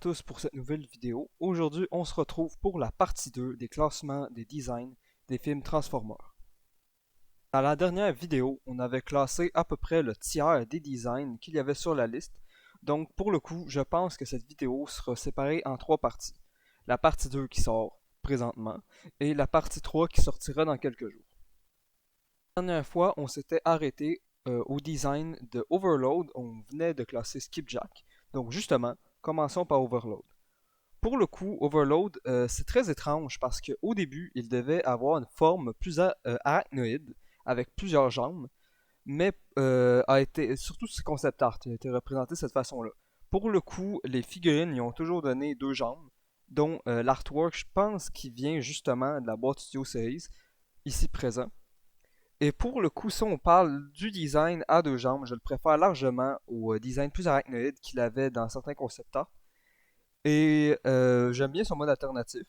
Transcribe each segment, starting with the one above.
tous pour cette nouvelle vidéo. Aujourd'hui, on se retrouve pour la partie 2 des classements des designs des films Transformers. Dans la dernière vidéo, on avait classé à peu près le tiers des designs qu'il y avait sur la liste. Donc pour le coup, je pense que cette vidéo sera séparée en trois parties. La partie 2 qui sort présentement et la partie 3 qui sortira dans quelques jours. La dernière fois, on s'était arrêté au design de Overload. On venait de classer Skipjack. Donc justement, commençons par Overload. Pour le coup, Overload, c'est très étrange parce qu'au début, il devait avoir une forme plus arachnoïde, avec plusieurs jambes, mais a été, surtout ce concept art, a été représenté de cette façon-là. Pour le coup, les figurines y ont toujours donné deux jambes, dont l'artwork, je pense, qui vient justement de la boîte Studio Series, ici présent. Et pour le coup, si on parle du design à deux jambes, je le préfère largement au design plus arachnoïde qu'il avait dans certains concept art. Et j'aime bien son mode alternatif.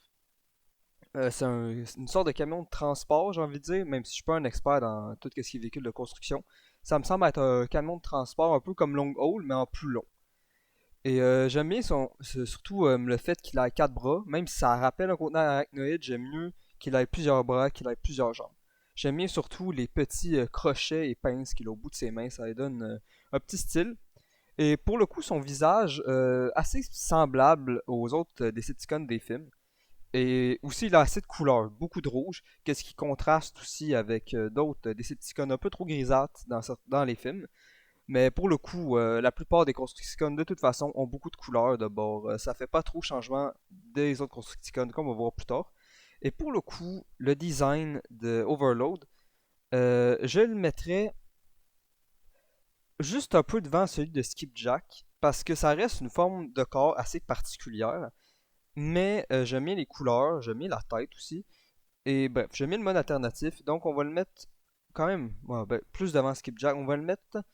Une sorte de camion de transport, j'ai envie de dire, même si je suis pas un expert dans tout ce qui est véhicule de construction. Ça me semble être un camion de transport un peu comme Long Haul, mais en plus long. Et j'aime bien surtout le fait qu'il ait quatre bras, même si ça rappelle un conteneur arachnoïde, j'aime mieux qu'il ait plusieurs bras, qu'il ait plusieurs jambes. J'aime bien surtout les petits crochets et pinces qu'il a au bout de ses mains, ça lui donne un petit style. Et pour le coup, son visage, assez semblable aux autres Decepticons des films. Et aussi, il a assez de couleurs, beaucoup de rouge, qu'est-ce qui contraste aussi avec d'autres Decepticons un peu trop grisâtres dans les films. Mais pour le coup, la plupart des Constructicons, de toute façon, ont beaucoup de couleurs de bord. Ça fait pas trop changement des autres Constructicons, comme on va voir plus tard. Et pour le coup, le design de Overload, je le mettrais juste un peu devant celui de Skipjack, parce que ça reste une forme de corps assez particulière. Mais j'aime bien les couleurs, j'aime bien la tête aussi. Et bref, j'aime bien le mode alternatif, donc on va le mettre quand même ouais, ben, plus devant Skipjack. On va le mettre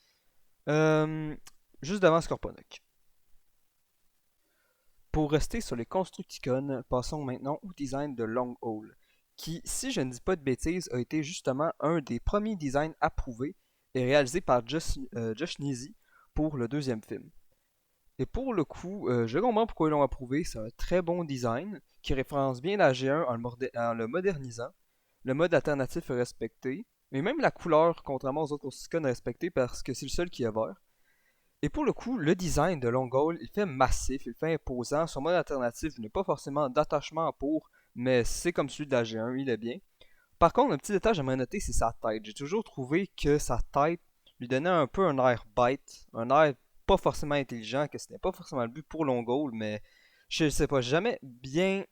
euh, juste devant Scorponok. Pour rester sur les Constructicons, passons maintenant au design de Long Haul, qui, si je ne dis pas de bêtises, a été justement un des premiers designs approuvés et réalisé par Josh Neesey pour le deuxième film. Et pour le coup, je comprends pourquoi ils l'ont approuvé. C'est un très bon design qui référence bien la G1 en le modernisant. Le mode alternatif est respecté. Mais même la couleur, contrairement aux autres Constructicons, est respectée parce que c'est le seul qui est vert. Et pour le coup, le design de Longhaul, il fait massif, il fait imposant. Son mode alternatif n'est pas forcément d'attachement pour, mais c'est comme celui de la G1, il est bien. Par contre, un petit détail que j'aimerais noter, c'est sa tête. J'ai toujours trouvé que sa tête lui donnait un peu un air bête, un air pas forcément intelligent, que ce n'est pas forcément le but pour Longhaul, mais je sais pas, j'ai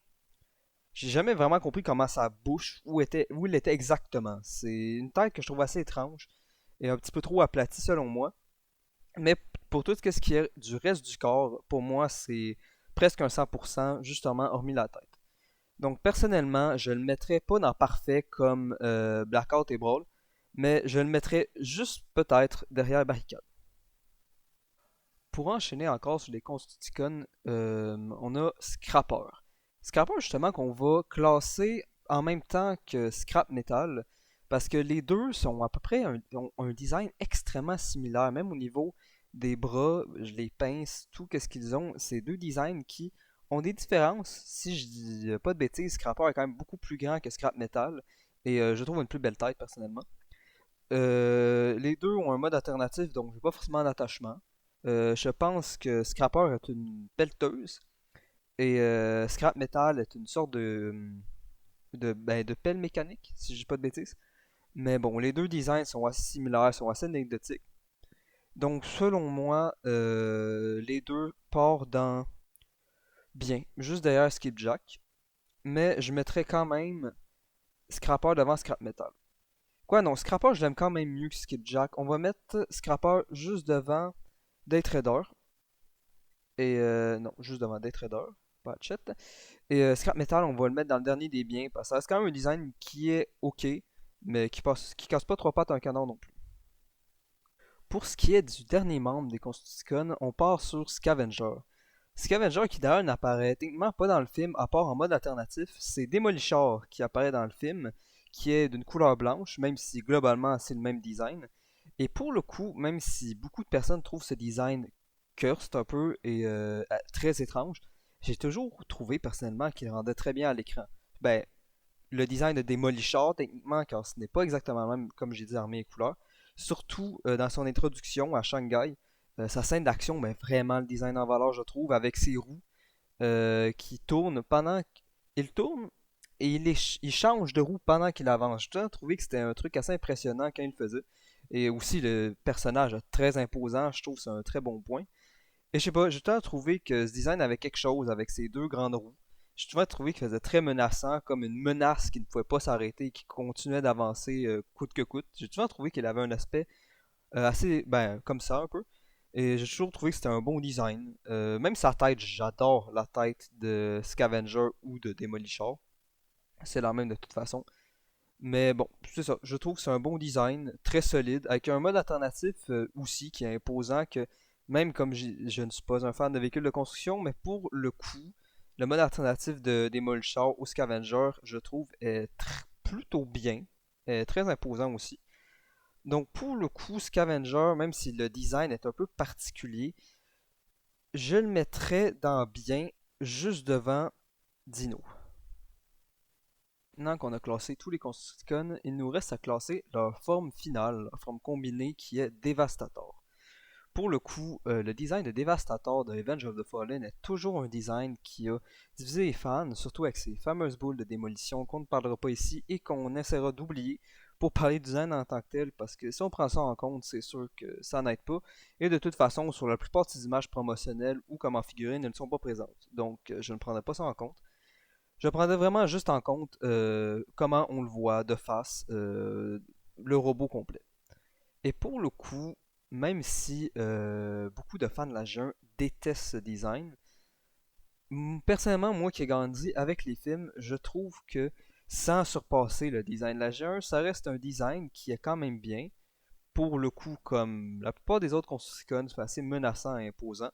jamais vraiment compris comment sa bouche, où il était exactement. C'est une tête que je trouve assez étrange et un petit peu trop aplatie selon moi. Mais pour tout ce qui est du reste du corps, pour moi, c'est presque un 100%, justement, hormis la tête. Donc personnellement, je le mettrais pas dans parfait comme Blackout et Brawl, mais je le mettrais juste peut-être derrière Barricade. Pour enchaîner encore sur les Constructicons, on a Scrapper. Scrapper justement qu'on va classer en même temps que Scrap Metal, parce que les deux sont à peu près ont un design extrêmement similaire, même au niveau des bras, les pinces, tout ce qu'ils ont, c'est deux designs qui ont des différences. Si je dis pas de bêtises, Scrapper est quand même beaucoup plus grand que Scrap Metal, et je trouve une plus belle tête personnellement. Les deux ont un mode alternatif, donc j'ai pas forcément d'attachement. Je pense que Scrapper est une pelleteuse et Scrap Metal est une sorte de pelle mécanique, si je dis pas de bêtises. Mais bon, les deux designs sont assez similaires, sont assez anecdotiques. Donc selon moi, les deux partent dans bien, juste derrière Skipjack. Mais je mettrais quand même Scrapper devant Scrap Metal. Quoi, non, Scrapper, je l'aime quand même mieux que Skipjack. On va mettre Scrapper juste devant Daytrader. Et non, juste devant Daytrader, pas Hatchet. Et Scrap Metal, on va le mettre dans le dernier des biens, parce que ça reste quand même un design qui est ok, mais qui casse pas trois pattes à un canard non plus. Pour ce qui est du dernier membre des Constructicons, on part sur Scavenger. Scavenger qui d'ailleurs n'apparaît techniquement pas dans le film à part en mode alternatif, c'est Démolisher qui apparaît dans le film, qui est d'une couleur blanche, même si globalement c'est le même design. Et pour le coup, même si beaucoup de personnes trouvent ce design cursed un peu et très étrange, j'ai toujours trouvé personnellement qu'il rendait très bien à l'écran. Ben, le design de Démolichard, techniquement, car ce n'est pas exactement le même, comme j'ai dit, armée et couleurs. Surtout dans son introduction à Shanghai, sa scène d'action met vraiment le design en valeur, je trouve, avec ses roues qui tournent pendant qu'il tourne et il change de roue pendant qu'il avance. J'ai trouvé que c'était un truc assez impressionnant quand il le faisait. Et aussi, le personnage est très imposant, je trouve que c'est un très bon point. Et je sais pas, j'ai tout le temps trouvé que ce design avait quelque chose avec ses deux grandes roues. J'ai toujours trouvé qu'il faisait très menaçant, comme une menace qui ne pouvait pas s'arrêter et qui continuait d'avancer coûte que coûte. J'ai toujours trouvé qu'il avait un aspect assez, ben, comme ça un peu. Et j'ai toujours trouvé que c'était un bon design. Même sa tête, j'adore la tête de Scavenger ou de Demolishor. C'est la même de toute façon. Mais bon, c'est ça. Je trouve que c'est un bon design, très solide, avec un mode alternatif aussi qui est imposant que même comme je ne suis pas un fan de véhicules de construction, mais pour le coup, le mode alternatif de Demolishor ou Scavenger, je trouve, est plutôt bien, est très imposant aussi. Donc pour le coup, Scavenger, même si le design est un peu particulier, je le mettrais dans bien, juste devant Dino. Maintenant qu'on a classé tous les Constructicons, il nous reste à classer leur forme finale, leur forme combinée qui est Devastator. Pour le coup, le design de Devastator de Revenge of the Fallen est toujours un design qui a divisé les fans, surtout avec ces fameuses boules de démolition qu'on ne parlera pas ici et qu'on essaiera d'oublier pour parler du design en tant que tel, parce que si on prend ça en compte, c'est sûr que ça n'aide pas. Et de toute façon, sur la plupart de ces images promotionnelles ou comme en figurines, elles ne sont pas présentes. Donc, je ne prendrai pas ça en compte. Je prendrais vraiment juste en compte comment on le voit de face, le robot complet. Et pour le coup, même si beaucoup de fans de la G1 détestent ce design, personnellement, moi qui ai grandi avec les films, je trouve que sans surpasser le design de la G1, ça reste un design qui est quand même bien. Pour le coup, comme la plupart des autres Constructicons, c'est assez menaçant et imposant.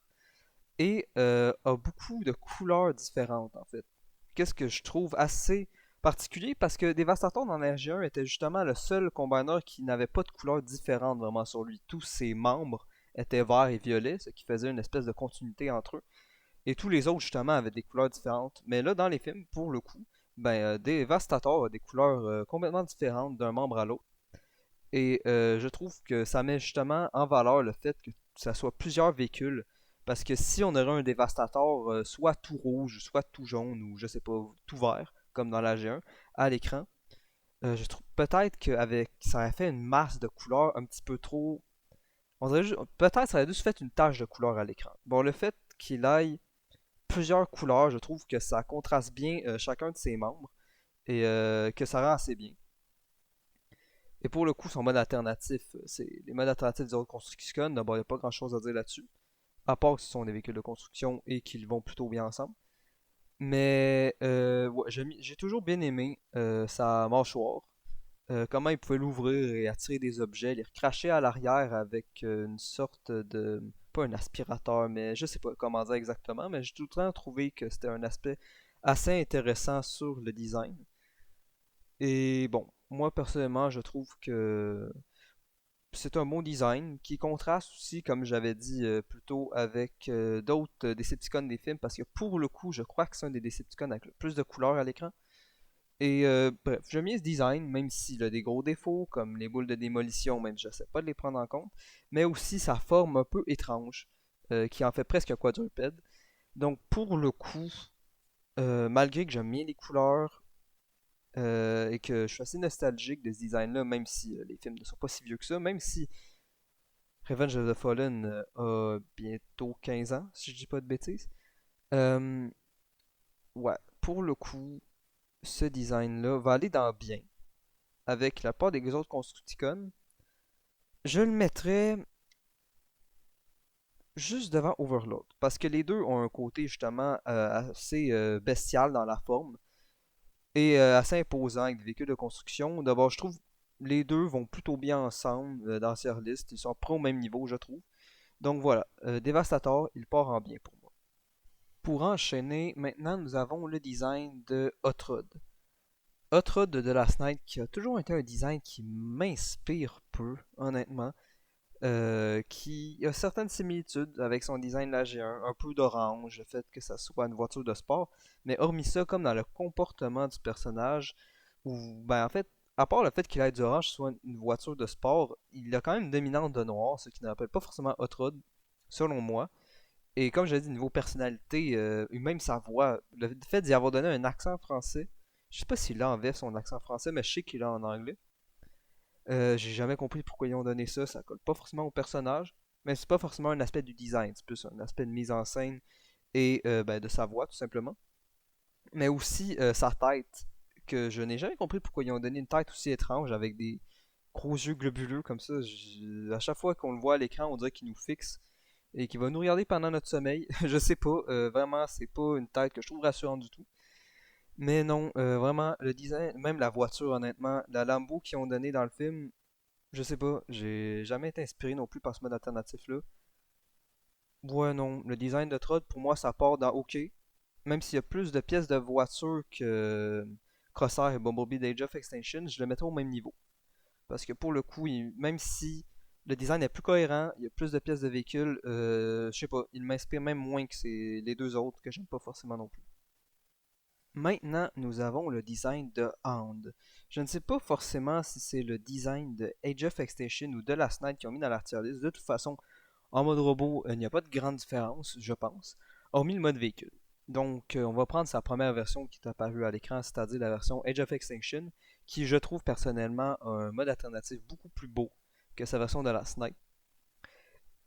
Et a beaucoup de couleurs différentes en fait. Qu'est-ce que je trouve assez particulier parce que Devastator dans la G1 était justement le seul combiner qui n'avait pas de couleurs différentes vraiment sur lui. Tous ses membres étaient verts et violets, ce qui faisait une espèce de continuité entre eux. Et tous les autres justement avaient des couleurs différentes. Mais là dans les films, pour le coup, ben Devastator a des couleurs complètement différentes d'un membre à l'autre. Et je trouve que ça met justement en valeur le fait que ça soit plusieurs véhicules. Parce que si on aurait un Dévastator soit tout rouge, soit tout jaune, ou je sais pas, tout vert, comme dans la G1, à l'écran, je trouve peut-être qu'avec ça aurait fait une masse de couleurs un petit peu trop. On dirait peut-être ça aurait juste fait une tache de couleur à l'écran. Bon, le fait qu'il aille plusieurs couleurs, je trouve que ça contraste bien chacun de ses membres et que ça rend assez bien. Et pour le coup, son mode alternatif, c'est les modes alternatifs des autres constructions. D'abord, il n'y a pas grand chose à dire là-dessus. À part que ce sont des véhicules de construction et qu'ils vont plutôt bien ensemble. Mais ouais, j'ai toujours bien aimé sa mâchoire. Comment il pouvait l'ouvrir et attirer des objets, les recracher à l'arrière avec une sorte de. Pas un aspirateur, mais je sais pas comment dire exactement, mais j'ai tout le temps trouvé que c'était un aspect assez intéressant sur le design. Et bon, moi personnellement, je trouve que c'est un bon design qui contraste aussi, comme j'avais dit plus tôt, avec d'autres Decepticons des films, parce que pour le coup, je crois que c'est un des Decepticons avec le plus de couleurs à l'écran. Et bref, j'aime bien ce design, même s'il a des gros défauts, comme les boules de démolition, même si je sais pas de les prendre en compte, mais aussi sa forme un peu étrange, qui en fait presque un quadrupède. Donc pour le coup, malgré que j'aime bien les couleurs, et que je suis assez nostalgique de ce design-là, même si les films ne sont pas si vieux que ça, même si Revenge of the Fallen a bientôt 15 ans, si je dis pas de bêtises. Euh, ouais, pour le coup, ce design-là va aller dans bien avec la part des autres Constructicons. Je le mettrais juste devant Overlord, parce que les deux ont un côté justement assez bestial dans la forme et assez imposant avec des véhicules de construction. D'abord, je trouve les deux vont plutôt bien ensemble dans leur liste. Ils sont près au même niveau, je trouve. Donc voilà, Devastator, il part en bien pour moi. Pour enchaîner, maintenant nous avons le design de Hot Rod. Hot Rod de The Last Night qui a toujours été un design qui m'inspire peu, honnêtement. qui a certaines similitudes avec son design de la G1, un peu d'orange, le fait que ça soit une voiture de sport, mais hormis ça, comme dans le comportement du personnage, ou ben en fait, à part le fait qu'il ait du orange soit une voiture de sport, il a quand même une dominante de noir, ce qui ne rappelle pas forcément Hot Rod, selon moi. Et comme je l'ai dit, niveau personnalité, et même sa voix, le fait d'y avoir donné un accent français, je sais pas s'il a en VF son accent français, mais je sais qu'il a en anglais. J'ai jamais compris pourquoi ils ont donné ça, ça colle pas forcément au personnage, mais c'est pas forcément un aspect du design, c'est plus un aspect de mise en scène et ben, de sa voix tout simplement. Mais aussi sa tête, que je n'ai jamais compris pourquoi ils ont donné une tête aussi étrange avec des gros yeux globuleux comme ça. À chaque fois qu'on le voit à l'écran, on dirait qu'il nous fixe et qu'il va nous regarder pendant notre sommeil. Je sais pas, vraiment, c'est pas une tête que je trouve rassurante du tout. Mais non, vraiment, le design, même la voiture, honnêtement, la Lambo qu'ils ont donné dans le film, je sais pas, j'ai jamais été inspiré non plus par ce mode alternatif-là. Ouais, non, le design de Trott, pour moi, ça part dans OK. Même s'il y a plus de pièces de voiture que Crosshair et Bumblebee d'Age of Extinction, je le mettrais au même niveau. Parce que pour le coup, même si le design est plus cohérent, il y a plus de pièces de véhicules, je sais pas, il m'inspire même moins que les deux autres que j'aime pas forcément non plus. Maintenant, nous avons le design de Hound. Je ne sais pas forcément si c'est le design de Age of Extinction ou de Last Night qui ont mis dans la tier list. De toute façon, en mode robot, il n'y a pas de grande différence, je pense, hormis le mode véhicule. Donc, on va prendre sa première version qui est apparue à l'écran, c'est-à-dire la version Age of Extinction, qui, je trouve personnellement, a un mode alternatif beaucoup plus beau que sa version de Last Night.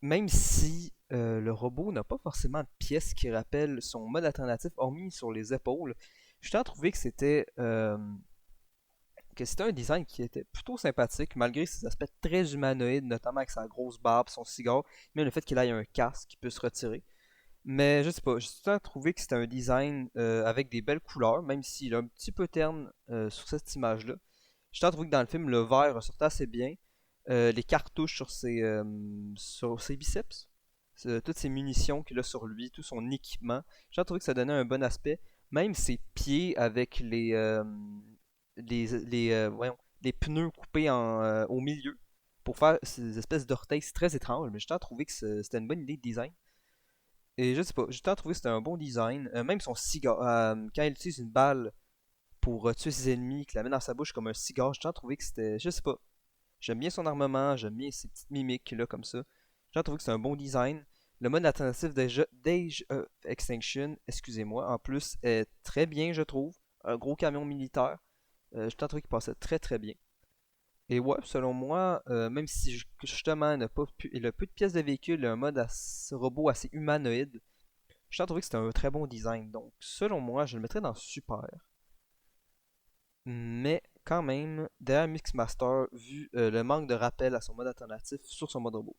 Même si le robot n'a pas forcément de pièces qui rappellent son mode alternatif, hormis sur les épaules, je tiens à trouver que c'était un design qui était plutôt sympathique, malgré ses aspects très humanoïdes, notamment avec sa grosse barbe, son cigare, même le fait qu'il ait un casque qui peut se retirer. Mais je sais pas, j'ai trouvé que c'était un design avec des belles couleurs, même s'il est un petit peu terne sur cette image-là. J'ai trouvé que dans le film, le vert ressortait assez bien. Les cartouches sur ses biceps, toutes ses munitions qu'il a sur lui, tout son équipement. J'ai trouvé que ça donnait un bon aspect. Même ses pieds avec voyons, les pneus coupés au milieu pour faire ces espèces d'orteils, c'est très étrange, mais j'ai trouvé que c'était une bonne idée de design. Et je sais pas, j'ai trouvé que c'était un bon design. Même son cigare, quand il utilise une balle pour tuer ses ennemis, qu'il la met dans sa bouche comme un cigare, j'ai trouvé que c'était, je sais pas, j'aime bien son armement, j'aime bien ses petites mimiques là comme ça. J'ai trouvé que c'est un bon design. Le mode alternatif d'Age of Extinction, excusez-moi, en plus est très bien, je trouve. Un gros camion militaire. J'ai trouvé qu'il passait très très bien. Et ouais, selon moi, même si justement il a peu de pièces de véhicule, il a un mode robot assez humanoïde, j'ai trouvé que c'était un très bon design. Donc, selon moi, je le mettrais dans super. Mais quand même, derrière Mixmaster, vu le manque de rappel à son mode alternatif sur son mode robot.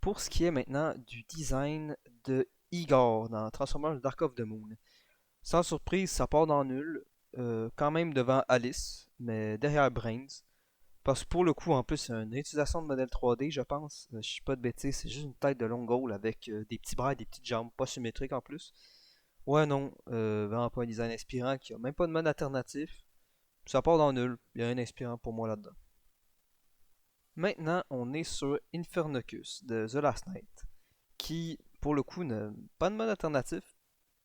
Pour ce qui est maintenant du design de Igor dans Transformers Dark of the Moon, sans surprise, ça part dans nul, quand même devant Alice, mais derrière Brains. Parce que pour le coup, en plus, c'est une réutilisation de modèle 3D, je pense. Je suis pas de bêtises, c'est juste une tête de long goal avec des petits bras et des petites jambes, pas symétriques en plus. Ouais, non, vraiment pas un design inspirant qui a même pas de mode alternatif. Ça part dans nul, il y a rien d'inspirant pour moi là-dedans. Maintenant, on est sur Infernocus de The Last Night, qui, pour le coup, n'a pas de mode alternatif,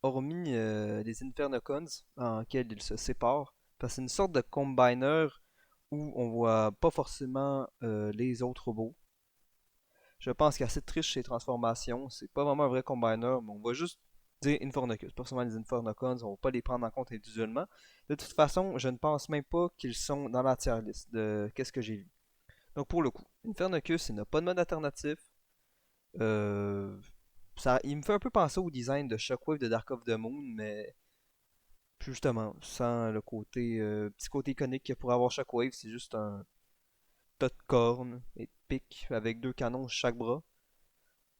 hormis les Infernocons, en lesquels ils se séparent, parce que c'est une sorte de combiner où on voit pas forcément les autres robots. Je pense qu'il y a assez de triche chez les transformations, c'est pas vraiment un vrai combiner, mais on va juste dire Infernocus. Pas forcément les Infernocons, on va pas les prendre en compte individuellement. De toute façon, je ne pense même pas qu'ils sont dans la tier list de qu'est-ce que j'ai lu. Donc pour le coup, Infernocus, il n'a pas de mode alternatif. Euh, il me fait un peu penser au design de Shockwave de Dark of the Moon, mais plus justement, sans le petit côté iconique qu'il pourrait avoir Shockwave, c'est juste un tas de cornes et de pics avec deux canons sur chaque bras.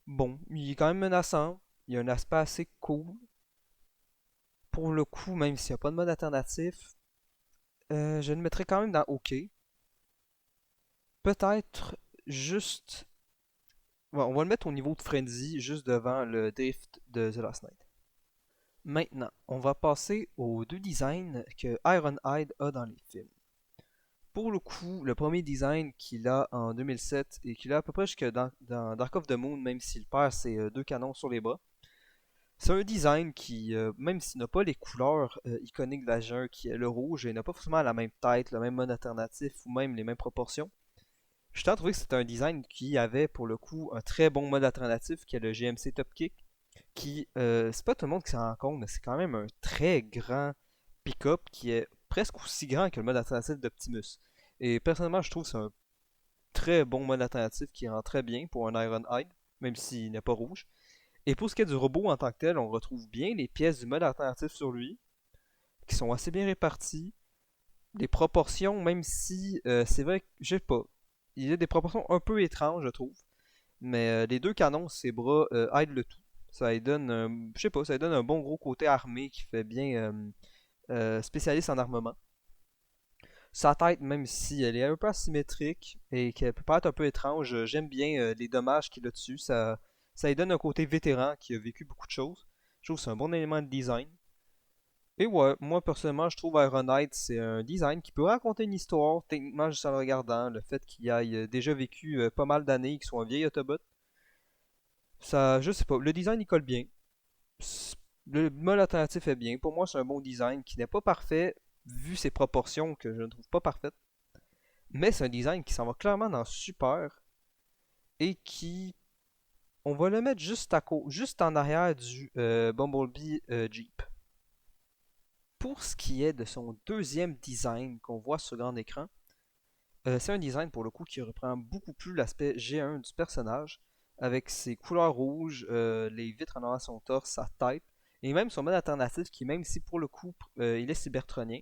Bon, il est quand même menaçant, il a un aspect assez cool. Pour le coup, même s'il n'y a pas de mode alternatif, je le mettrais quand même dans OK. Peut-être juste. Bon, on va le mettre au niveau de Frenzy, juste devant le Drift de The Last Night. Maintenant, on va passer aux deux designs que Ironhide a dans les films. Pour le coup, le premier design qu'il a en 2007 et qu'il a à peu près jusque dans Dark of the Moon, même s'il perd ses deux canons sur les bras, c'est un design qui, même s'il n'a pas les couleurs iconiques de la G1 qui est le rouge et n'a pas forcément la même tête, le même mode alternatif ou même les mêmes proportions, je t'ai trouvé que c'était un design qui avait pour le coup un très bon mode alternatif qui est le GMC Top Kick, qui, c'est pas tout le monde qui s'en rend compte, mais c'est quand même un très grand pick-up qui est presque aussi grand que le mode alternatif d'Optimus. Et personnellement, je trouve que c'est un très bon mode alternatif qui rend très bien pour un Ironhide, même s'il n'est pas rouge. Et pour ce qui est du robot en tant que tel, on retrouve bien les pièces du mode alternatif sur lui, qui sont assez bien réparties. Les proportions, même si c'est vrai que, je sais pas, il y a des proportions un peu étranges, je trouve. Mais les deux canons, ses bras aident le tout. Ça lui donne, je sais pas, ça lui donne un bon gros côté armé qui fait bien spécialiste en armement. Sa tête, même si elle est un peu asymétrique et qu'elle peut paraître un peu étrange, j'aime bien les dommages qu'il a dessus. Ça lui donne un côté vétéran qui a vécu beaucoup de choses. Je trouve que c'est un bon élément de design. Et ouais, moi personnellement, je trouve Ironite, c'est un design qui peut raconter une histoire, techniquement juste en le regardant. Le fait qu'il ait déjà vécu pas mal d'années, qu'il soit un vieil Autobot, ça, je sais pas, le design il colle bien. Le mode alternatif est bien. Pour moi, c'est un bon design qui n'est pas parfait, vu ses proportions que je ne trouve pas parfaites. Mais c'est un design qui s'en va clairement dans super et qui, on va le mettre juste en arrière du Bumblebee Jeep. Pour ce qui est de son deuxième design qu'on voit sur grand écran, c'est un design pour le coup qui reprend beaucoup plus l'aspect G1 du personnage, avec ses couleurs rouges, les vitres en arrière de son torse, sa tête, et même son mode alternatif qui, même si pour le coup il est cybertronien,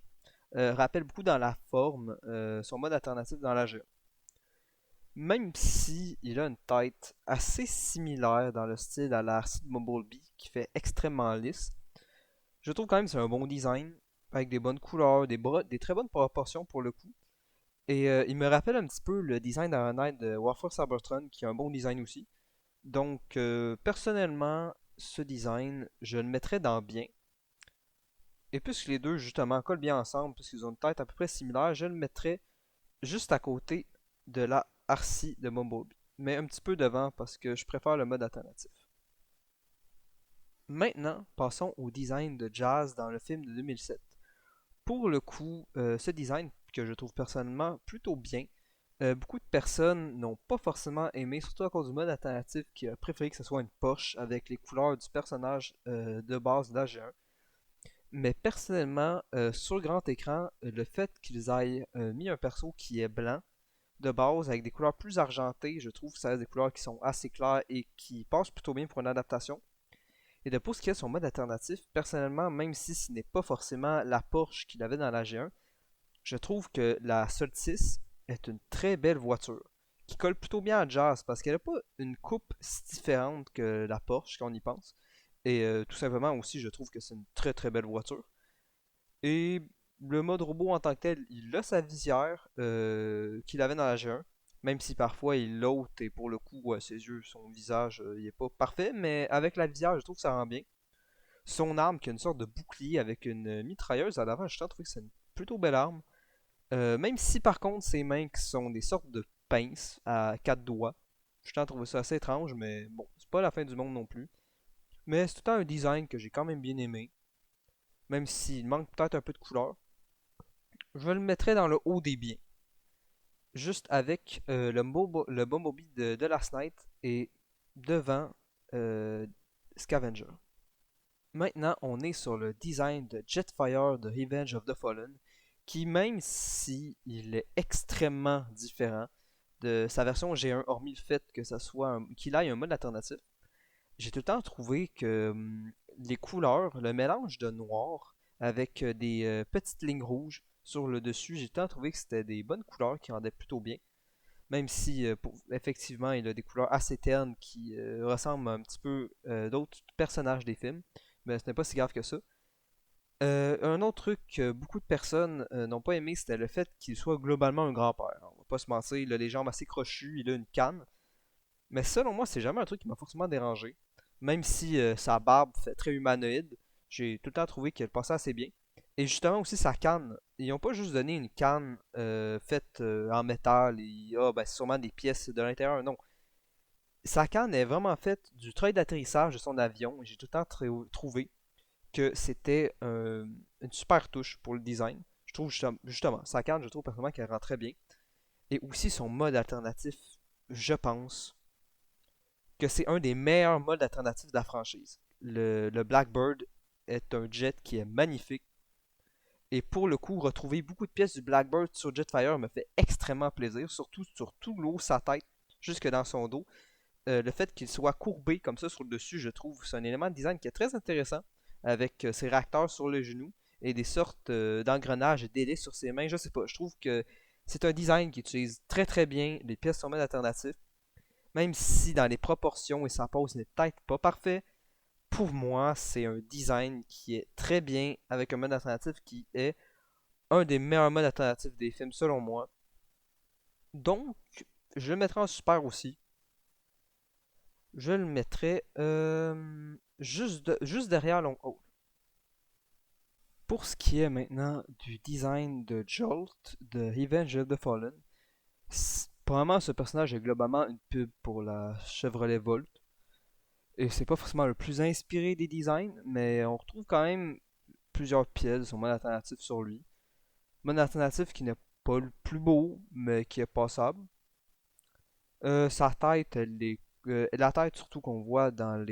rappelle beaucoup dans la forme son mode alternatif dans la G1. Même si il a une tête assez similaire dans le style à la RC de Bumblebee, qui fait extrêmement lisse, je trouve quand même que c'est un bon design, avec des bonnes couleurs, des très bonnes proportions pour le coup. Et il me rappelle un petit peu le design d'Ironhide de Warfare Cybertron, qui a un bon design aussi. Donc, personnellement, ce design, je le mettrais dans bien. Et puisque les deux, justement, collent bien ensemble, puisqu'ils ont une tête à peu près similaire, je le mettrais juste à côté de la RC de Bumblebee. Mais un petit peu devant, parce que je préfère le mode alternatif. Maintenant, passons au design de Jazz dans le film de 2007. Pour le coup, ce design que je trouve personnellement plutôt bien, beaucoup de personnes n'ont pas forcément aimé, surtout à cause du mode alternatif qui a préféré que ce soit une Porsche avec les couleurs du personnage de base de l'AG1. Mais personnellement, sur le grand écran, le fait qu'ils aient mis un perso qui est blanc de base avec des couleurs plus argentées, je trouve que ça a des couleurs qui sont assez claires et qui passent plutôt bien pour une adaptation. Et de pour ce qui est son mode alternatif, personnellement, même si ce n'est pas forcément la Porsche qu'il avait dans la G1, je trouve que la Solstice est une très belle voiture qui colle plutôt bien à Jazz parce qu'elle n'a pas une coupe si différente que la Porsche quand on y pense. Et tout simplement aussi, je trouve que c'est une très très belle voiture. Et le mode robot en tant que tel, il a sa visière qu'il avait dans la G1. Même si parfois il l'ôte et pour le coup, ouais, ses yeux, son visage, il est pas parfait. Mais avec la visière, je trouve que ça rend bien. Son arme qui a une sorte de bouclier avec une mitrailleuse à l'avant, je trouve que c'est une plutôt belle arme. Même si par contre ses mains qui sont des sortes de pinces à quatre doigts, je trouve ça assez étrange, mais bon, c'est pas la fin du monde non plus. Mais c'est tout le temps un design que j'ai quand même bien aimé, même s'il manque peut-être un peu de couleur. Je le mettrais dans le haut des biens, juste avec le Bumblebee de Last Night et devant Scavenger. Maintenant, on est sur le design de Jetfire de Revenge of the Fallen, qui même si il est extrêmement différent de sa version G1, hormis le fait que ça soit qu'il ait un mode alternatif, j'ai tout le temps trouvé que les couleurs, le mélange de noir avec des petites lignes rouges sur le dessus, j'ai tout le temps trouvé que c'était des bonnes couleurs qui rendaient plutôt bien. Même si effectivement il a des couleurs assez ternes qui ressemblent un petit peu d'autres personnages des films, mais ce n'est pas si grave que ça. Un autre truc que beaucoup de personnes n'ont pas aimé, c'était le fait qu'il soit globalement un grand-père. On va pas se mentir, il a les jambes assez crochues, il a une canne. Mais selon moi, c'est jamais un truc qui m'a forcément dérangé. Même si sa barbe fait très humanoïde, j'ai tout le temps trouvé qu'elle passait assez bien. Et justement aussi sa canne ils ont pas juste donné une canne faite en métal et ben, c'est sûrement des pièces de l'intérieur. Non, sa canne est vraiment faite du travail d'atterrissage de son avion. J'ai tout le temps trouvé que c'était une super touche pour le design. Je trouve justement, sa canne, je trouve personnellement qu'elle rend très bien. Et aussi son mode alternatif, je pense que c'est un des meilleurs modes alternatifs de la franchise. Le Blackbird est un jet qui est magnifique. Et pour le coup, retrouver beaucoup de pièces du Blackbird sur Jetfire me fait extrêmement plaisir, surtout sur tout le haut de sa tête, jusque dans son dos. Le fait qu'il soit courbé comme ça sur le dessus, je trouve, c'est un élément de design qui est très intéressant, avec ses réacteurs sur le genou et des sortes d'engrenages et d'hélices sur ses mains. Je sais pas, je trouve que c'est un design qui utilise très très bien les pièces sur mode alternatif, même si dans les proportions et sa pose n'est peut-être pas parfait. Pour moi, c'est un design qui est très bien avec un mode alternatif qui est un des meilleurs modes alternatifs des films selon moi. Donc, je le mettrai en super aussi. Je le mettrai juste derrière Long Haul. Pour ce qui est maintenant du design de Jolt de Revenge of the Fallen, probablement ce personnage est globalement une pub pour la Chevrolet Volt. Et c'est pas forcément le plus inspiré des designs, mais on retrouve quand même plusieurs pièces de son mode alternatif sur lui. Mode alternatif qui n'est pas le plus beau, mais qui est passable. Sa tête, la tête surtout qu'on voit dans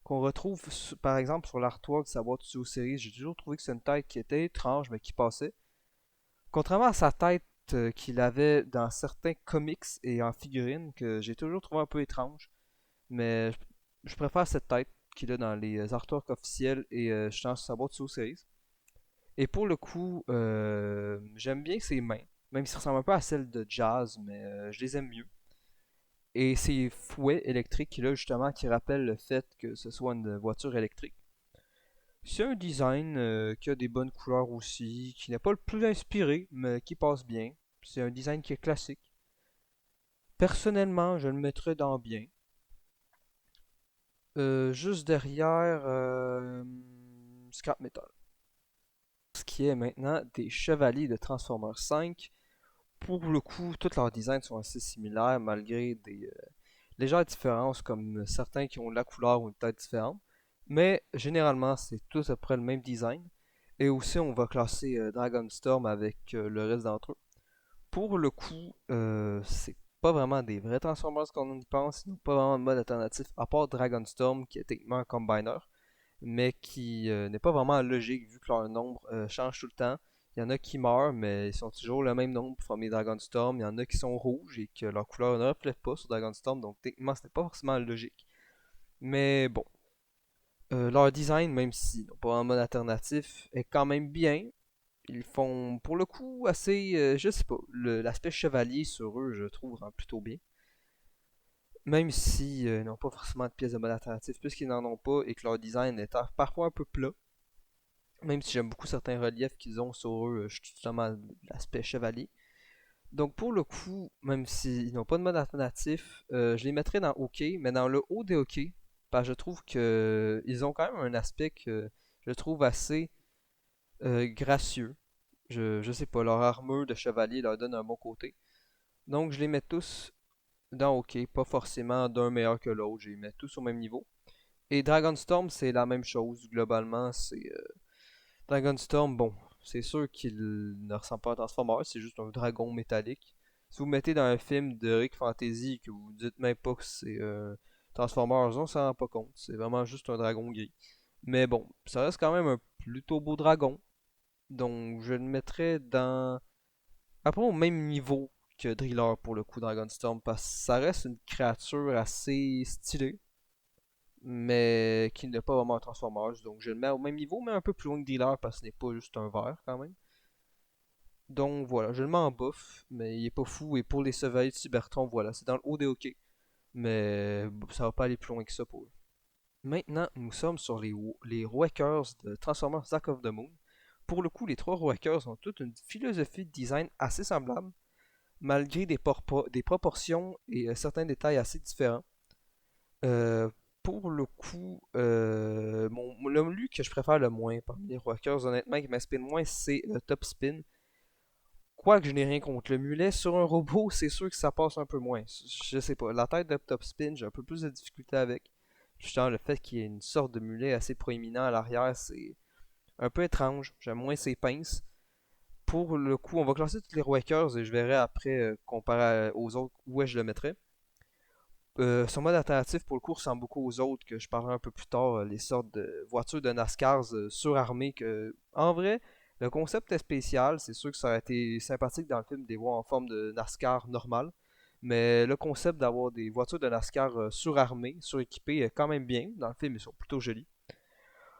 qu'on retrouve par exemple sur l'artwork de sa boîte Studio Series, j'ai toujours trouvé que c'est une tête qui était étrange mais qui passait. Contrairement à sa tête qu'il avait dans certains comics et en figurines que j'ai toujours trouvé un peu étrange, mais je préfère cette tête qu'il a dans les artworks officiels et je sur sa boîte Studio Series. Et pour le coup, j'aime bien ses mains, même si ça ressemble un peu à celles de Jazz, mais je les aime mieux. Et ces fouets électriques qu'il a justement qui rappellent le fait que ce soit une voiture électrique. C'est un design qui a des bonnes couleurs aussi, qui n'est pas le plus inspiré, mais qui passe bien. C'est un design qui est classique. Personnellement, je le mettrais dans bien. Juste derrière Scrap Metal. Ce qui est maintenant des chevaliers de Transformers 5. Pour le coup, tous leurs designs sont assez similaires malgré des légères différences comme certains qui ont la couleur ou une tête différente. Mais généralement, c'est tous après le même design. Et aussi, on va classer Dragonstorm avec le reste d'entre eux. Pour le coup, c'est pas vraiment des vrais Transformers qu'on y pense. Ils n'ont pas vraiment de mode alternatif, à part Dragonstorm qui est techniquement un combiner, mais qui n'est pas vraiment logique vu que leur nombre change tout le temps. Il y en a qui meurent, mais ils sont toujours le même nombre pour former Dragonstorm. Il y en a qui sont rouges et que leur couleur ne reflète pas sur Dragonstorm, donc techniquement, ce n'est pas forcément logique. Mais bon, leur design, même s'ils n'ont pas un mode alternatif, est quand même bien. Ils font pour le coup assez, je sais pas, l'aspect chevalier sur eux, je trouve, rend plutôt bien. Même si ils n'ont pas forcément de pièces de mode alternatif, puisqu'ils n'en ont pas et que leur design est parfois un peu plat. Même si j'aime beaucoup certains reliefs qu'ils ont sur eux, je suis justement l'aspect chevalier. Donc pour le coup, même s'ils n'ont pas de mode alternatif, je les mettrais dans OK, mais dans le haut des OK, parce que je trouve que ils ont quand même un aspect que je trouve assez gracieux. Je sais pas, leur armure de chevalier leur donne un bon côté. Donc je les mets tous dans OK, pas forcément d'un meilleur que l'autre, je les mets tous au même niveau. Et Dragonstorm, c'est la même chose, globalement, c'est Dragonstorm, bon, c'est sûr qu'il ne ressemble pas à un Transformer, c'est juste un dragon métallique. Si vous mettez dans un film de Rick Fantasy que vous dites même pas que c'est Transformers, on s'en rend pas compte. C'est vraiment juste un dragon gris. Mais bon, ça reste quand même un plutôt beau dragon. Donc je le mettrais dans. Après au même niveau que Driller pour le coup Dragonstorm, parce que ça reste une créature assez stylée mais qui n'est pas vraiment un Transformers. Donc je le mets au même niveau, mais un peu plus loin que Dealer parce que ce n'est pas juste un vert quand même. Donc voilà, je le mets en buff, mais il est pas fou. Et pour les Chevaliers de Cybertron, voilà, c'est dans le haut des hockey. Mais ça va pas aller plus loin que ça pour eux. Maintenant, nous sommes sur les Wreckers de Transformers Zack of the Moon. Pour le coup, les trois Wreckers ont toute une philosophie de design assez semblable, malgré des proportions et certains détails assez différents. Pour le coup, le lui que je préfère le moins parmi les rockers, honnêtement, qui m'inspire le moins, c'est le top spin. Quoique je n'ai rien contre le mulet, sur un robot, c'est sûr que ça passe un peu moins. Je sais pas, la tête de top spin, j'ai un peu plus de difficulté avec. Justement, le fait qu'il y ait une sorte de mulet assez proéminent à l'arrière, c'est un peu étrange. J'aime moins ses pinces. Pour le coup, on va classer tous les rockers et je verrai après, comparé aux autres, où est-ce que je le mettrais. Son mode alternatif pour le coup ressemble beaucoup aux autres que je parlerai un peu plus tard, les sortes de voitures de NASCAR surarmées que, en vrai, le concept est spécial. C'est sûr que ça aurait été sympathique dans le film de les voir en forme de NASCAR normal, mais le concept d'avoir des voitures de NASCAR surarmées, suréquipées, est quand même bien. Dans le film, ils sont plutôt jolis.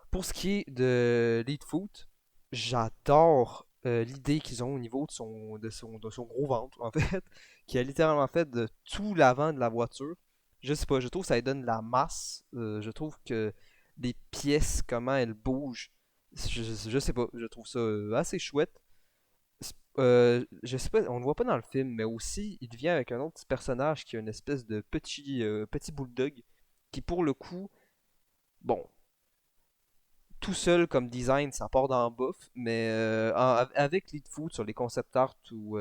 Pour ce qui est de Leadfoot, j'adore l'idée qu'ils ont au niveau de son gros ventre, en fait, qui a littéralement fait de tout l'avant de la voiture. Je sais pas, je trouve que ça lui donne de la masse. Je trouve que les pièces, comment elles bougent, je sais pas, je trouve ça assez chouette. Je sais pas, on le voit pas dans le film, mais aussi, il vient avec un autre petit personnage qui est une espèce de petit bulldog, qui pour le coup, bon, tout seul comme design, ça part dans le bouffe, mais avec Leadfoot sur les concept art ou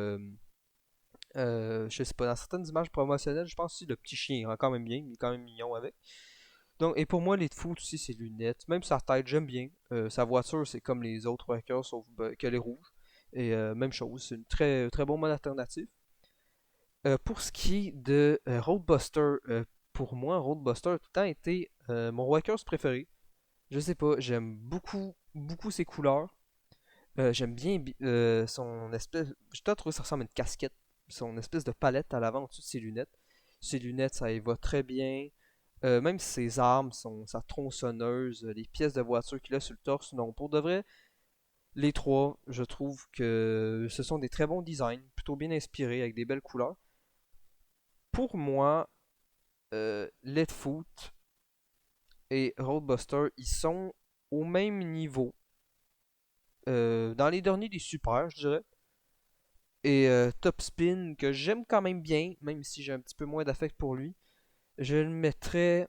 je sais pas, dans certaines images promotionnelles, je pense aussi le petit chien il rend quand même bien, il est quand même mignon avec. Donc, et pour moi, Leadfoot aussi, ses lunettes, même sa tête, j'aime bien. Sa voiture, c'est comme les autres Wreckers, sauf qu'elle est rouge. Et même chose, c'est une très bon mode alternatif. Pour ce qui est de Roadbuster, pour moi, Roadbuster a tout le temps été mon Wreckers préféré. Je sais pas, j'aime beaucoup ses couleurs. J'aime bien son espèce. Je dois trouver que ça ressemble à une casquette. Son espèce de palette à l'avant au-dessus de ses lunettes. Ses lunettes, ça y va très bien. Même ses armes, sa tronçonneuse, les pièces de voiture qu'il a sur le torse. Non, pour de vrai, les trois, je trouve que ce sont des très bons designs, plutôt bien inspirés, avec des belles couleurs. Pour moi, Leadfoot et Roadbuster, ils sont au même niveau. Dans les derniers des super, je dirais. Et Top Spin, que j'aime quand même bien, même si j'ai un petit peu moins d'affect pour lui, je le mettrais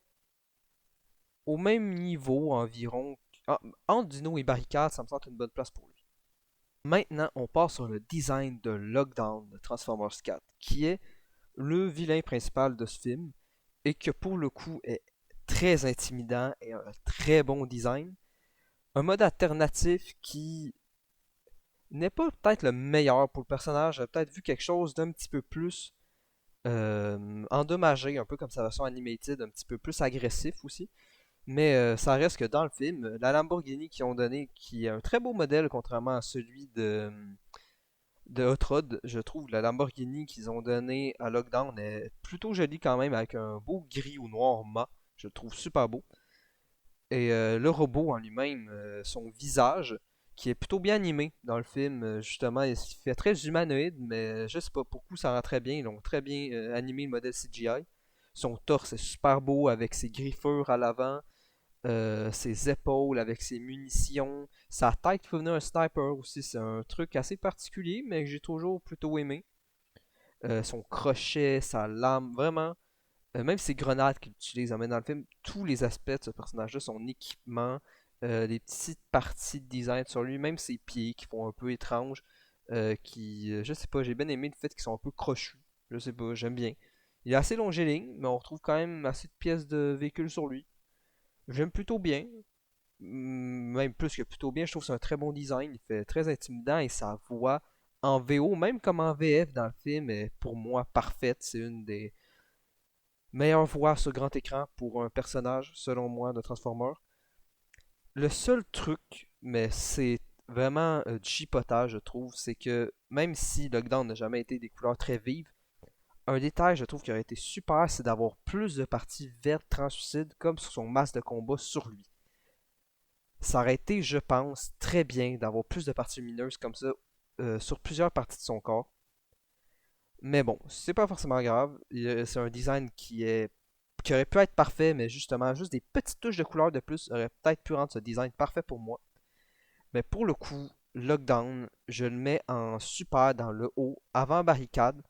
au même niveau environ. Entre Dino et Barricade, ça me semble une bonne place pour lui. Maintenant, on passe sur le design de Lockdown de Transformers 4, qui est le vilain principal de ce film, et que pour le coup est très intimidant et un très bon design. Un mode alternatif qui n'est pas peut-être le meilleur pour le personnage, j'ai peut-être vu quelque chose d'un petit peu plus endommagé, un peu comme sa version animated, un petit peu plus agressif aussi. Mais ça reste que dans le film, la Lamborghini qu'ils ont donné, qui est un très beau modèle contrairement à celui de Hot Rod, je trouve la Lamborghini qu'ils ont donné à Lockdown est plutôt jolie quand même, avec un beau gris ou noir mat. Je le trouve super beau. Et le robot en lui-même, son visage, qui est plutôt bien animé dans le film, justement, il se fait très humanoïde, mais je sais pas, pour coup ça rend très bien. Ils ont très bien animé le modèle CGI. Son torse est super beau avec ses griffures à l'avant, ses épaules avec ses munitions, sa tête peut venir un sniper aussi, c'est un truc assez particulier, mais que j'ai toujours plutôt aimé. Son crochet, sa lame, vraiment, même ses grenades qu'il utilise dans le film, tous les aspects de ce personnage-là, son équipement, les petites parties de design sur lui, même ses pieds qui font un peu étrange, je sais pas, j'ai bien aimé le fait qu'ils sont un peu crochus. Je sais pas, j'aime bien. Il est assez longiligne, mais on retrouve quand même assez de pièces de véhicules sur lui. J'aime plutôt bien. Même plus que plutôt bien, je trouve que c'est un très bon design. Il fait très intimidant et sa voix en VO, même comme en VF dans le film, est pour moi parfaite. C'est une des meilleure voix sur grand écran pour un personnage, selon moi, de Transformer. Le seul truc, mais c'est vraiment du chipotage, je trouve, c'est que même si Lockdown n'a jamais été des couleurs très vives, un détail, je trouve, qui aurait été super, c'est d'avoir plus de parties vertes translucides, comme sur son masque de combat sur lui. Ça aurait été, je pense, très bien d'avoir plus de parties lumineuses comme ça sur plusieurs parties de son corps. Mais bon, c'est pas forcément grave. C'est un design qui aurait pu être parfait, mais justement, juste des petites touches de couleur de plus auraient peut-être pu rendre ce design parfait pour moi. Mais pour le coup, Lockdown, je le mets en super dans le haut, avant barricade.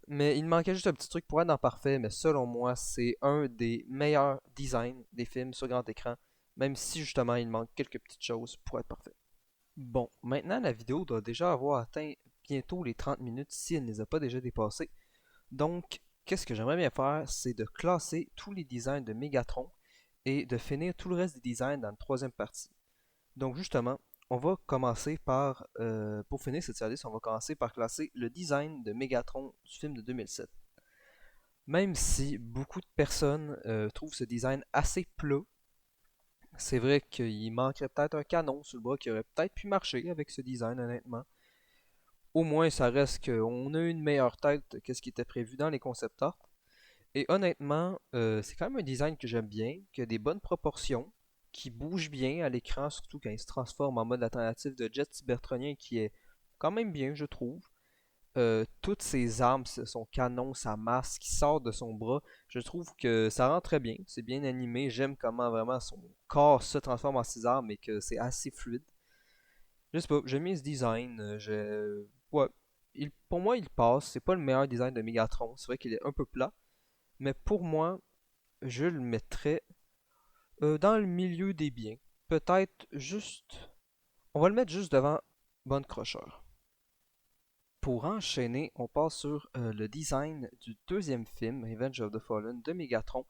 Mais il me manquait juste un petit truc pour être dans parfait, mais selon moi, c'est un des meilleurs designs des films sur grand écran, même si justement il manque quelques petites choses pour être parfait. Bon, maintenant la vidéo doit déjà avoir atteint bientôt les 30 minutes si elle ne les a pas déjà dépassées. Donc, qu'est-ce que j'aimerais bien faire, c'est de classer tous les designs de Megatron et de finir tout le reste des designs dans la troisième partie. Donc justement, on va commencer par, pour finir cette série, on va commencer par classer le design de Megatron du film de 2007. Même si beaucoup de personnes trouvent ce design assez plat, c'est vrai qu'il manquerait peut-être un canon sur le bras qui aurait peut-être pu marcher avec ce design, honnêtement. Au moins, ça reste qu'on a une meilleure tête que ce qui était prévu dans les concept art. Et honnêtement, c'est quand même un design que j'aime bien, qui a des bonnes proportions, qui bouge bien à l'écran, surtout quand il se transforme en mode alternatif de jet cybertronien, qui est quand même bien, je trouve. Toutes ses armes, son canon, sa masse qui sort de son bras, je trouve que ça rend très bien. C'est bien animé. J'aime comment vraiment son corps se transforme en ses armes et que c'est assez fluide. Je sais pas, j'aime bien ce design. Ouais, pour moi, il passe. C'est pas le meilleur design de Megatron. C'est vrai qu'il est un peu plat. Mais pour moi, je le mettrais dans le milieu des biens. Peut-être juste. On va le mettre juste devant Bonne Crocheur. Pour enchaîner, on passe sur le design du deuxième film, Revenge of the Fallen, de Megatron,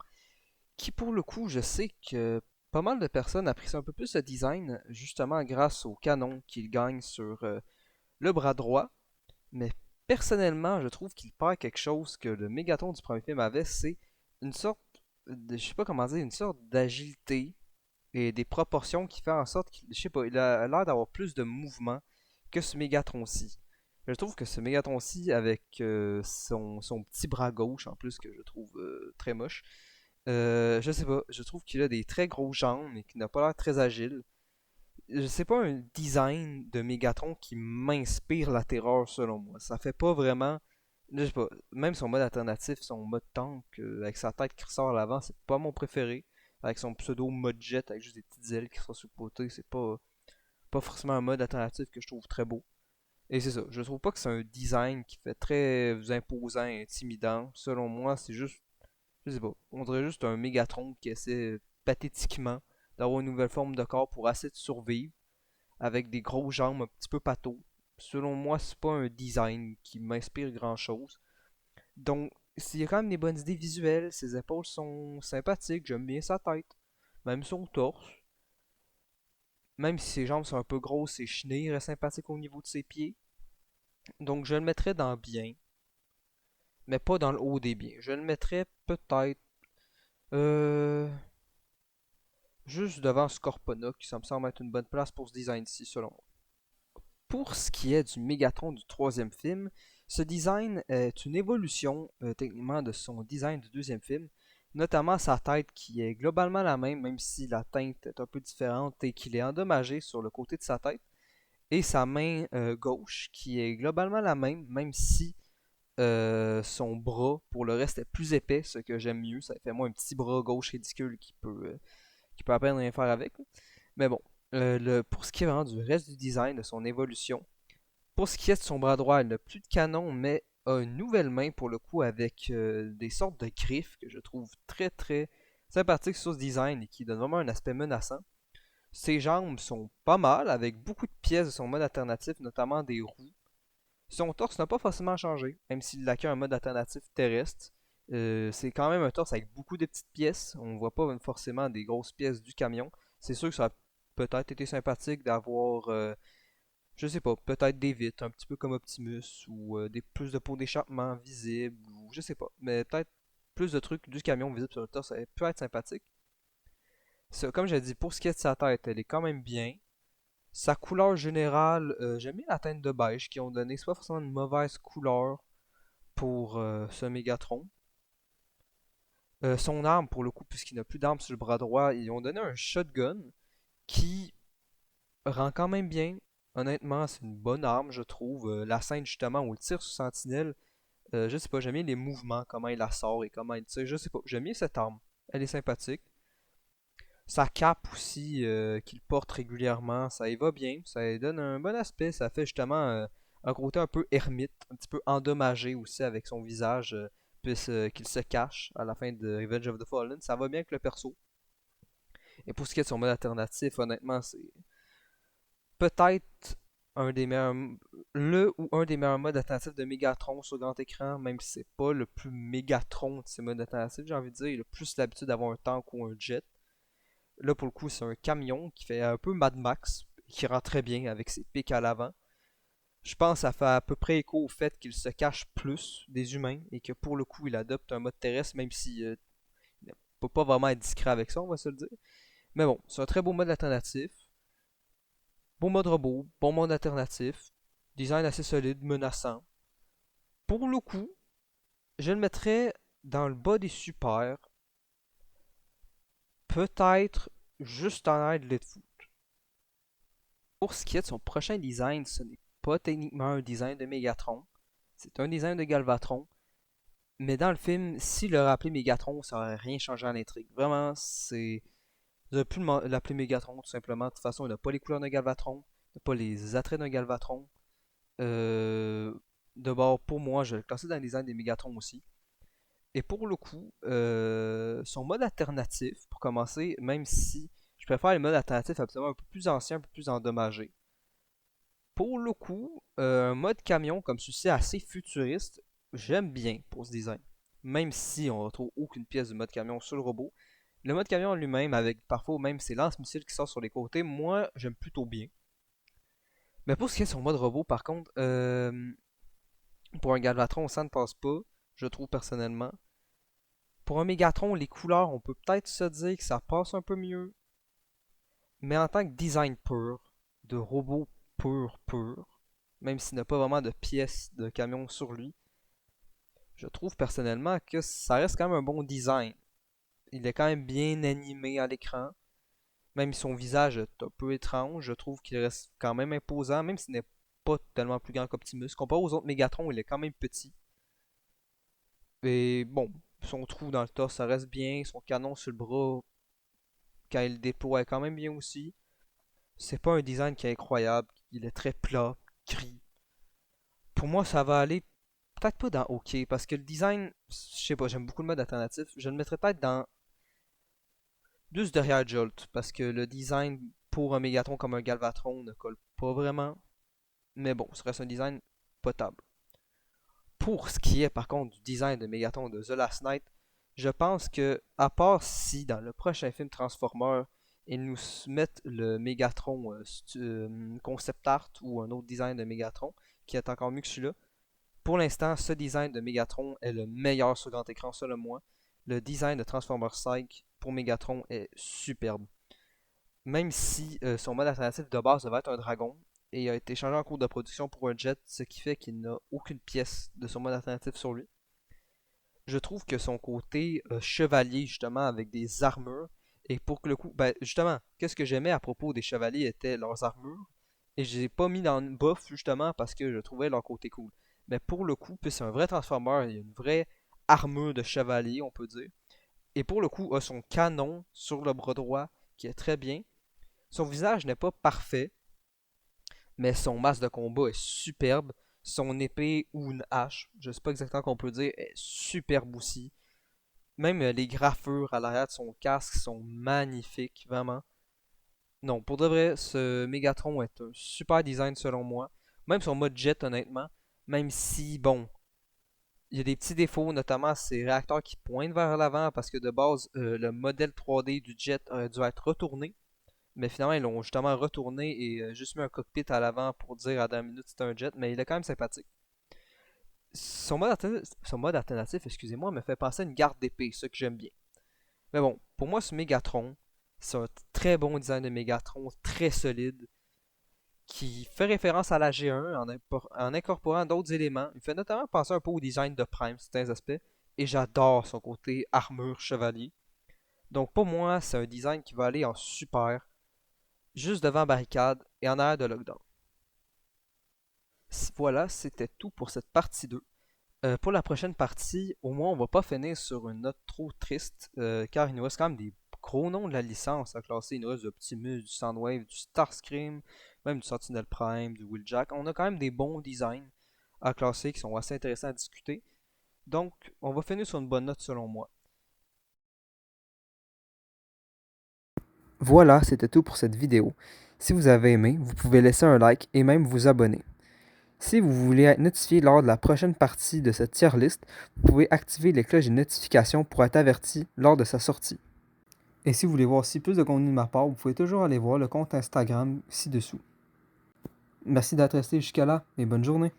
qui pour le coup, je sais que pas mal de personnes apprécient un peu plus ce design, justement grâce au canon qu'il gagne sur le bras droit. Mais personnellement, je trouve qu'il perd quelque chose que le Megatron du premier film avait, c'est une sorte de, je sais pas comment dire, une sorte d'agilité et des proportions qui fait en sorte qu'il, je sais pas, il a l'air d'avoir plus de mouvement que ce Megatron-ci. Je trouve que ce Megatron-ci, avec son petit bras gauche en plus, que je trouve très moche, je sais pas, je trouve qu'il a des très gros jambes et qu'il n'a pas l'air très agile. C'est pas un design de Megatron qui m'inspire la terreur selon moi. Ça fait pas vraiment. Je sais pas, même son mode alternatif, son mode tank, avec sa tête qui ressort à l'avant, c'est pas mon préféré. Avec son pseudo mode jet avec juste des petites ailes qui sont sur le côté, c'est pas forcément un mode alternatif que je trouve très beau. Et c'est ça, je trouve pas que c'est un design qui fait très imposant et intimidant. Selon moi, c'est juste, je sais pas, on dirait juste un Megatron qui essaie pathétiquement d'avoir une nouvelle forme de corps pour essayer de survivre avec des gros jambes un petit peu pâteaux. Selon moi, c'est pas un design qui m'inspire grand chose. Donc, s'il y a quand même des bonnes idées visuelles, ses épaules sont sympathiques, j'aime bien sa tête, même son torse. Même si ses jambes sont un peu grosses et chenilles, il reste sympathique au niveau de ses pieds. Donc, je le mettrais dans bien, mais pas dans le haut des biens. Je le mettrais peut-être euh, juste devant Scorponok, qui ça me semble être une bonne place pour ce design-ci, selon moi. Pour ce qui est du Mégatron du troisième film, ce design est une évolution techniquement de son design du deuxième film, notamment sa tête qui est globalement la même, même si la teinte est un peu différente et qu'il est endommagé sur le côté de sa tête, et sa main gauche qui est globalement la même, même si son bras pour le reste est plus épais, ce que j'aime mieux, ça fait moi un petit bras gauche ridicule qui peut à peine rien faire avec. Mais bon, pour ce qui est vraiment du reste du design, de son évolution, pour ce qui est de son bras droit, elle n'a plus de canon, mais a une nouvelle main pour le coup avec des sortes de griffes que je trouve très très sympathiques sur ce design et qui donnent vraiment un aspect menaçant. Ses jambes sont pas mal, avec beaucoup de pièces de son mode alternatif, notamment des roues. Son torse n'a pas forcément changé, même s'il acquiert un mode alternatif terrestre. C'est quand même un torse avec beaucoup de petites pièces. On ne voit pas forcément des grosses pièces du camion. C'est sûr que ça a peut-être été sympathique d'avoir, je sais pas, peut-être des vitres, un petit peu comme Optimus, ou plus de pots d'échappement visibles, ou je sais pas. Mais peut-être plus de trucs du camion visibles sur le torse, ça peut être sympathique. Ça, comme j'ai dit, pour ce qui est de sa tête, elle est quand même bien. Sa couleur générale, j'aime bien la teinte de beige qu'ils ont donné. C'est pas forcément une mauvaise couleur pour ce Megatron. Son arme, pour le coup, puisqu'il n'a plus d'arme sur le bras droit, ils ont donné un shotgun qui rend quand même bien. Honnêtement, c'est une bonne arme, je trouve. La scène, justement, où il tire sur Sentinelle, je sais pas, j'aime bien les mouvements, comment il la sort et comment il tire. Je sais pas, j'aime bien cette arme. Elle est sympathique. Sa cape aussi, qu'il porte régulièrement, ça y va bien. Ça lui donne un bon aspect. Ça fait justement un côté un peu ermite, un petit peu endommagé aussi avec son visage, qu'il se cache à la fin de Revenge of the Fallen. Ça va bien avec le perso. Et pour ce qui est de son mode alternatif, honnêtement, c'est peut-être un des meilleurs, le ou un des meilleurs modes alternatifs de Megatron sur grand écran, même si c'est pas le plus Megatron de ces modes alternatifs, j'ai envie de dire. Il a plus l'habitude d'avoir un tank ou un jet. Là, pour le coup, c'est un camion qui fait un peu Mad Max, qui rend très bien avec ses pics à l'avant. Je pense que ça fait à peu près écho au fait qu'il se cache plus des humains et que pour le coup, il adopte un mode terrestre, même s'il ne peut pas vraiment être discret avec ça, on va se le dire. Mais bon, c'est un très beau mode alternatif. Bon mode robot, bon mode alternatif, design assez solide, menaçant. Pour le coup, je le mettrais dans le bas des super, peut-être juste en aide de Foot. Pour ce qui est de son prochain design, ce n'est pas techniquement un design de Megatron, c'est un design de Galvatron. Mais dans le film, s'il l'aurait appelé Megatron, ça aurait rien changé à l'intrigue. Vraiment, c'est. Vous auriez pu l'appeler Megatron, tout simplement. De toute façon, il n'a pas les couleurs d'un Galvatron, il n'a pas les attraits d'un Galvatron. Euh, de bord, pour moi, je vais le classer dans le design des Megatron aussi. Et pour le coup, son mode alternatif, pour commencer, même si je préfère les modes alternatifs absolument un peu plus anciens, un peu plus endommagés. Pour le coup, un mode camion comme celui-ci assez futuriste, j'aime bien pour ce design. Même si on ne retrouve aucune pièce du mode camion sur le robot. Le mode camion lui-même, avec parfois même ses lance-missiles qui sortent sur les côtés, moi j'aime plutôt bien. Mais pour ce qui est de son mode robot, par contre, pour un Galvatron, ça ne passe pas, je trouve personnellement. Pour un Megatron, les couleurs, on peut peut-être se dire que ça passe un peu mieux. Mais en tant que design pur, de robot pur, même s'il n'a pas vraiment de pièces de camion sur lui, je trouve personnellement que ça reste quand même un bon design. Il est quand même bien animé à l'écran. Même si son visage est un peu étrange, je trouve qu'il reste quand même imposant, même s'il n'est pas tellement plus grand qu'Optimus. Comparé aux autres Megatron, il est quand même petit. Et bon, son trou dans le torse, ça reste bien. Son canon sur le bras, quand il le déploie, est quand même bien aussi. C'est pas un design qui est incroyable. Il est très plat, gris. Pour moi, ça va aller peut-être pas dans OK, parce que le design, je sais pas, j'aime beaucoup le mode alternatif. Je le mettrais peut-être dans juste derrière Jolt, parce que le design pour un Megatron comme un Galvatron ne colle pas vraiment. Mais bon, ce reste un design potable. Pour ce qui est par contre du design de Megatron de The Last Night, je pense que, à part si dans le prochain film Transformers, ils nous mettent le Megatron concept art ou un autre design de Megatron qui est encore mieux que celui-là, pour l'instant, ce design de Megatron est le meilleur sur grand écran selon moi. Le design de Transformers 5 pour Megatron est superbe. Même si son mode alternatif de base devait être un dragon et a été changé en cours de production pour un jet, ce qui fait qu'il n'a aucune pièce de son mode alternatif sur lui. Je trouve que son côté chevalier, justement, avec des armures, et pour que le coup, ben, justement, qu'est-ce que j'aimais à propos des chevaliers était leurs armures, et je les ai pas mis dans une buff, justement, parce que je trouvais leur côté cool. Mais pour le coup, puis c'est un vrai Transformer, il y a une vraie armure de chevalier, on peut dire. Et pour le coup, a son canon sur le bras droit, qui est très bien. Son visage n'est pas parfait, mais son masque de combat est superbe. Son épée ou une hache, je sais pas exactement qu'on peut dire, est superbe aussi. Même les graffures à l'arrière de son casque sont magnifiques, vraiment. Non, pour de vrai, ce Megatron est un super design selon moi. Même son mode jet, honnêtement. Même si, bon, il y a des petits défauts, notamment ses réacteurs qui pointent vers l'avant parce que de base, le modèle 3D du jet aurait dû être retourné. Mais finalement, ils l'ont justement retourné et juste mis un cockpit à l'avant pour dire à la minute c'est un jet, mais il est quand même sympathique. Son mode alternatif, excusez-moi, me fait penser à une garde d'épée, ce que j'aime bien. Mais bon, pour moi, ce Megatron, c'est un très bon design de Megatron, très solide, qui fait référence à la G1 en incorporant d'autres éléments. Il fait notamment penser un peu au design de Prime, certains aspects, et j'adore son côté armure chevalier. Donc pour moi, c'est un design qui va aller en super, juste devant barricade et en arrière de lockdown. Voilà, c'était tout pour cette partie 2. Pour la prochaine partie, au moins on va pas finir sur une note trop triste, car il nous reste quand même des gros nom de la licence à classer. Il nous reste du Optimus, du Soundwave, du Starscream, même du Sentinel Prime, du Wheeljack. On a quand même des bons designs à classer qui sont assez intéressants à discuter. Donc, on va finir sur une bonne note selon moi. Voilà, c'était tout pour cette vidéo. Si vous avez aimé, vous pouvez laisser un like et même vous abonner. Si vous voulez être notifié lors de la prochaine partie de cette tier list, vous pouvez activer les cloches de notification pour être averti lors de sa sortie. Et si vous voulez voir aussi plus de contenu de ma part, vous pouvez toujours aller voir le compte Instagram ci-dessous. Merci d'être resté jusqu'à là et bonne journée.